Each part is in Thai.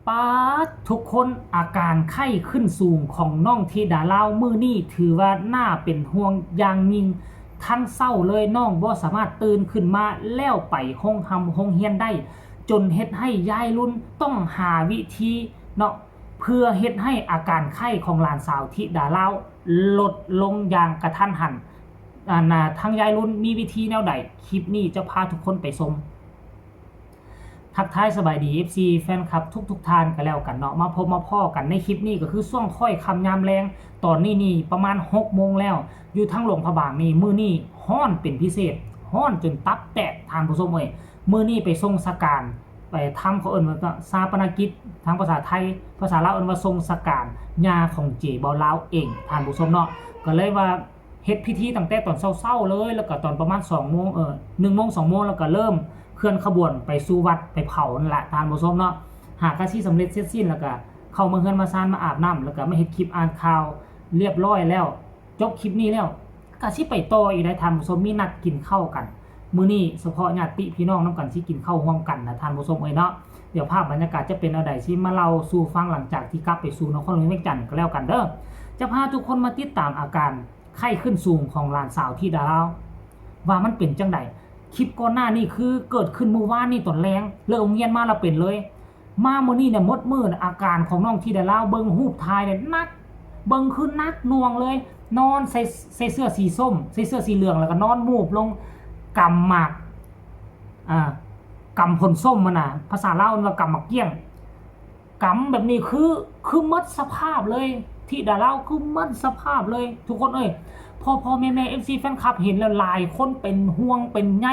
ป้าทุกคนอาการไข้ขึ้นสูงของน้องธิดาลาวมื้อนี้ถือว่าน่าเป็นห่วงอย่างยิ่งทั้งเศร้าเลยน้องบ่สามารถตื่นขึ้นมาแล้วไปโรงเรียนได้จนเฮ็ดให้ยายรุ่นต้องหาวิธีเนาะเพื่อเฮ็ดให้อาการไข้ของหลานสาวธิดาลาวลดลงอย่างกระทันหันทางยายรุ่นมีวิธีแนวใดคลิปนี้จะพาทุกคนไปชม ทักทายสบายดี FC แฟนคลับทุกท่านกันแล้วกันเนาะมาพบมาพ่อกันในคลิปนี้ก็คือช่วงค่อยคำยามแรงตอนนี้ประมาณ6โมงแล้วอยู่ทั้งหลวงพระบางนี่มื้อนี้ฮ้อนเป็นพิเศษฮ้อนจนตับแตกทานผู้ชมเอ้ยมื้อนี้ไปทรงสการไปทำเขาเอิ้นว่าชาปนกิจทางภาษาไทยภาษาลาวเอิ้นว่าทรงสการญาของเจเบาลาวเองทานผู้ชมเนาะก็เลยว่าเฮ็ดพิธีตั้งแต่ตอนเช้าๆเลยแล้วก็ตอนประมาณ2โมง1โมง2โมงแล้วก็เริ่มเคลื่อนขบวนไปสู่วัดไปเผานั่นแหละทานผู้ชมเนาะหากกะสิสำเร็จเสร็จสิ้นแล้วก็เข้ามาเฮือนมาซานมาอาบน้ำแล้วก็มาเฮ็ดคลิปอ่านข่าวเรียบร้อยแล้วจบคลิปนี้แล้วก็สิไปต่ออีกได้ทานผู้ชมมีนัดกินข้าวกันมื้อนี้เฉพาะญาติพี่น้องนํกันสิกินข้าวร่วมกันนะทานผู้ชมเอ้ยเนาะเดี๋ยวภาพบรรยากาศจะเป็นเอาใดสิมาเล่าสู่ฟังหลังจากที่กลับไปสู่นครหลวงเวียงจันทน์ก็แล้วกันเด้อจะพาทุกคนมาติดตามอาการไข้ขึ้นสูงของหลานสาวที่ดาวว่ามันเป็นจังไดคลิปก่อนหน้านี่คือเกิดขึ้นเมื่อวานนี่ตอนแรงเลิกโรงเรียนมาแล้วเป็นเลยมามื้อนี้เนี่ยหมดมื้ออาการของน้องที่ได้เล่าเบิ่งรูปถ่ายเนี่ยนักเบิ่งคือนักหน่วงเลยนอนใส่เสื้อสีส้มใส่เสื้อสีเหลืองแล้วก็นอนมูบลงกำหมากกำผลส้มมันน่ะภาษาลาวเรียกว่ากำหมากเกี้ยงกำแบบนี้คือหมดสภาพเลยที่ดาเล่าคือหมดสภาพเลยทุกคนเอ้ยพอแม่ FC แฟนคลับเห็นแล้วหลายคนเป็นห่วงเป็นใย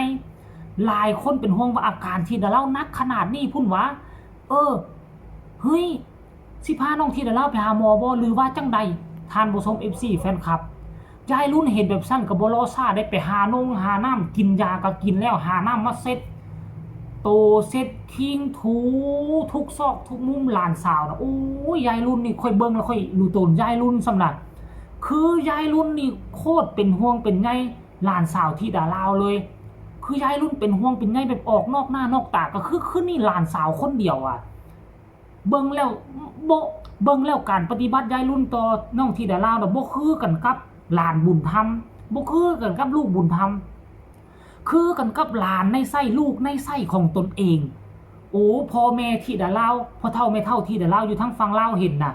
หลายคนเป็นห่วงว่าอาการที่ดาเล่านักขนาดนี้พุ่นวะเฮ้ยสิพาน้องที่ดาเล่าไปหาหมอบ่หรือว่าจังใดทานผู้ชม FC แฟนคลับยายรุ่นเห็นแบบสั้นก็บ่รอซ่าได้ไปหาน้ำกินยาก็กินแล้วหาน้ำมาเซ็ตโตเซ็ตคิงถูทุกซอกทุกมุมหลานสาวนะโอ้ยยายรุ่นนี่ค่อยเบิ่งแล้วค่อยรู้ตนยายรุ่นสำนักคือยายรุ่นนี่โคตรเป็นห่วงเป็นใยหลานสาวที่ดาลาวเลยคือยายรุ่นเป็นห่วงเป็นใยแบบออกนอกหน้านอกตาก็คือนี่หลานสาวคนเดียวอ่ะเบิ่งแล้วบ่เบิ่งแล้วการปฏิบัติยายรุ่นต่อน้องที่ดาลาวน่ะบ่คือกันกับหลานบุญธรรมบ่คือกันกับลูกบุญธรรมคือกันกับหลานในไส้ลูกในไส้ของตนเองโอ้พ่อแม่ที่ดาลาวพ่อเฒ่าแม่เฒ่าที่ดาลาวอยู่ทั้งฝั่งลาวเห็นน่ะ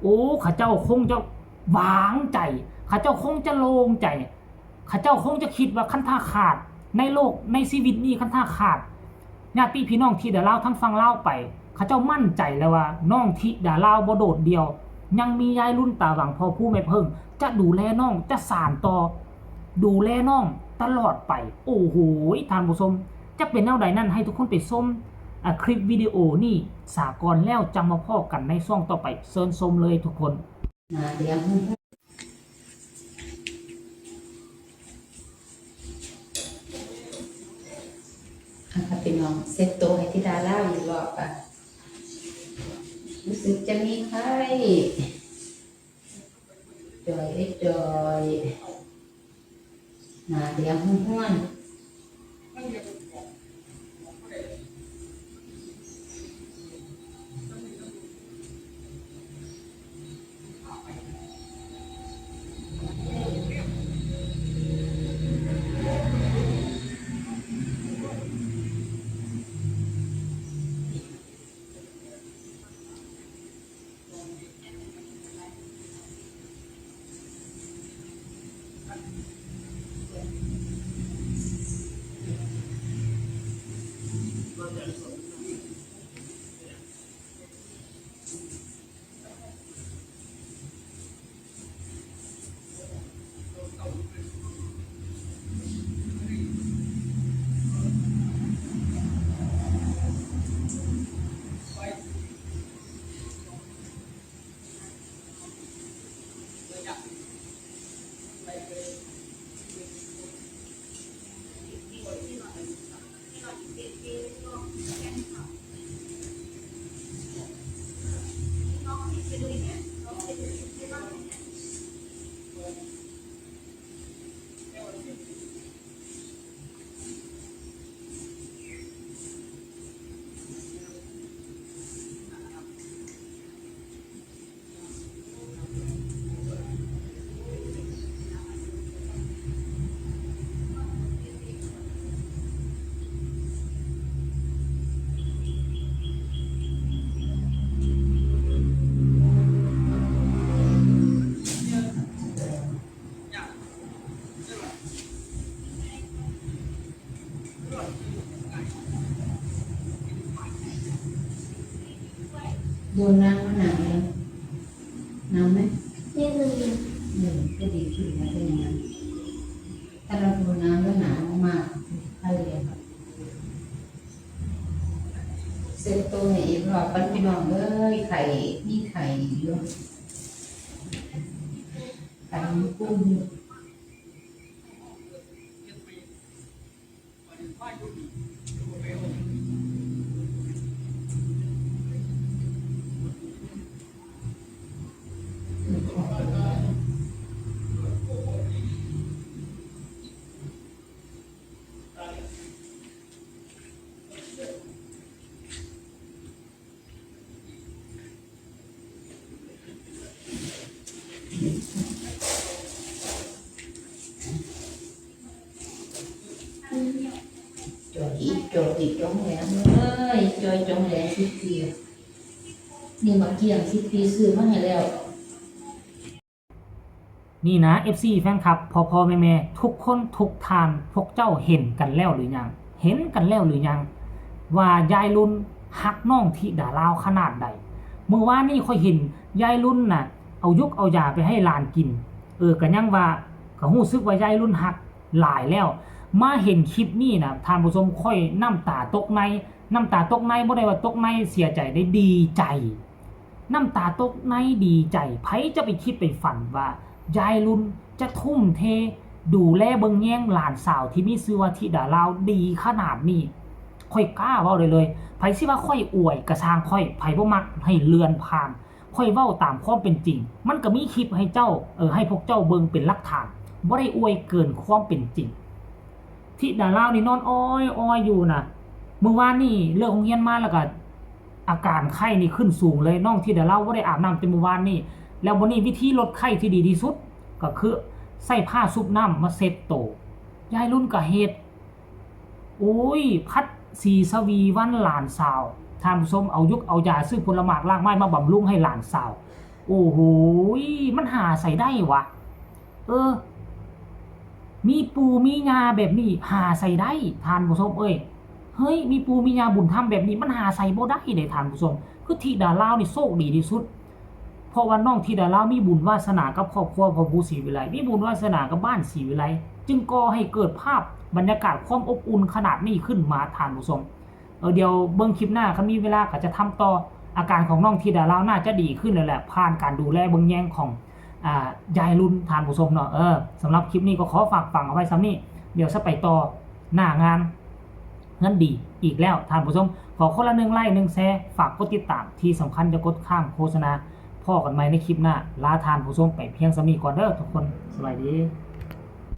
โอ้ข้าเจ้าคงจะวางใจข้าเจ้าคงจะโล่งใจข้าเจ้าคงจะคิดว่าคันท่าขาดในโลกในชีวิตนี้คันท่าขาดญาติพี่น้องที่ดาลาวทั้งฝั่งลาวไปข้าเจ้ามั่นใจแล้วว่าน้องที่ดาลาวบ่โดดเดียวยังมียายรุ่นตาหวังพ่อผู้แม่เพิ่งจะดูแลน้องจะสานต่อดูแลน้องตลอดไปโอ้โหท่านผู้ชมจะเป็นแนวใดนั่นให้ทุกคนไปชมคลิปวิดีโอนี่สากลแล้วจำมาพ่อกันในช่องต่อไปเชิญชมเลยทุกคนเดี๋ยวค่ะพี่น้องเซตโตให้ที่ดาล่าอีกรอบอ่ะรู้สึกจะมีไข้จอยเดี๋ยวห้วน โดนน้ำก็หนาวเลยหนาวไหม นิดนึง ก็ดีขึ้นนะเป็นอย่างนั้นถ้าเราโดนน้ำก็หนาวมากๆไข้เลยครับเซ็ตตัวให้อีกรอบปันพี่น้องเอ้ยไข่มีไข่อยู่ไข่มีกุ้งอยู่จอยจงแหลมเอ้ยจอยจงแหลม10 ปีนี่มาเกี่ยง10 ปีซื้อมาให้แล้ว นี่นะ FC แฟนคลับพ่อแม่ทุกคนทุกทานพวกเจ้าเห็นกันแล้วหรือยังเห็นกันแล้วหรือยังว่ายายรุ่นฮักน้องธิดาลาวขนาดใดเมื่อวานนี้ค่อยเห็นยายรุ่นน่ะเอายุกเอายาไปให้หลานกินก็ยังว่าก็รู้สึกว่ายายรุ่นฮักหลายแล้วมาเห็นคลิปนี้นะท่านผู้ชมค่อยน้ำตาตกในบ่ได้ว่าตกในเสียใจได้ดีใจน้ำตาตกในดีใจไผจะไปคิดไปฝันว่ายายรุ่นจะทุ่มเทดูแลเบิ่งแย่งหลานสาวที่มีชื่อว่าธิดาลาวดีขนาดนี้ค่อยกล้าเว้าได้เลยไผสิว่าค่อยอวยกระสร้างค่อยไผบ่มักให้เลือนผ่านค่อยเว้าตามความเป็นจริงมันก็มีคลิปให้เจ้าให้พวกเจ้าเบิ่งเป็นหลักฐานบ่ได้อวยเกินความเป็นจริงธิดาลาวนี่นอนอ้อยอยู่น่ะเมื่อวานนี่เลิกโรงเรียนมาแล้วก็อาการไข้นี่ขึ้นสูงเลยน้องธิดาลาวบ่ได้อาบน้ำแต่เมื่อวานนี่แล้ววันนี้วิธีลดไข้ที่ดีที่สุดก็คือใส่ผ้าซุบน้ำมาเซ็ตโตยายรุ่นก็เฮ็ดโอ้ยพัดสีสวีวันหลานสาวท่านผู้ชมเอายุกเอายาซื้อผลไม้รากไม้มาบำรุงให้หลานสาวโอ้โหมันหาใส่ได้วะมีปูมียาแบบนี้หาใส่ได้ท่านผู้ชมเฮ้ยมีปูมียาบุญธรรมแบบนี้มันหาใส่บ่ได้เด้ท่านผู้ชมคือธิดาลาวนี่โชคดีที่สุดเพราะว่าน้องธิดาลาวมีบุญวาสนากับครอบครัวพ่อปู่ศรีวิไลมีบุญวาสนากับบ้านศรีวิไลจึงก่อให้เกิดภาพบรรยากาศความอบอุ่นขนาดนี้ขึ้นมาท่านผู้ชมเดี๋ยวเบิ่งคลิปหน้าคันมีเวลาก็จะทำต่ออาการของน้องธิดาลาวน่าจะดีขึ้นแล้วแหละผ่านการดูแลเบิ่งแยงของยายรุ่นท่านผู้ชมเนาะสำหรับคลิปนี้ก็ขอฝากฟังเอาไว้ซ้ำนี้เดี๋ยวจะไปต่อหน้างานเงินดีอีกแล้วท่านผู้ชมขอคนละ1 ไลค์ 1 แชร์ฝากกดติดตามที่สำคัญจะกดข้ามโฆษณาพ่อกันใหม่ในคลิปหน้าลาทานผู้ชมไปเพียงสำนี้ก่อนเด้อทุกคนสวัสดี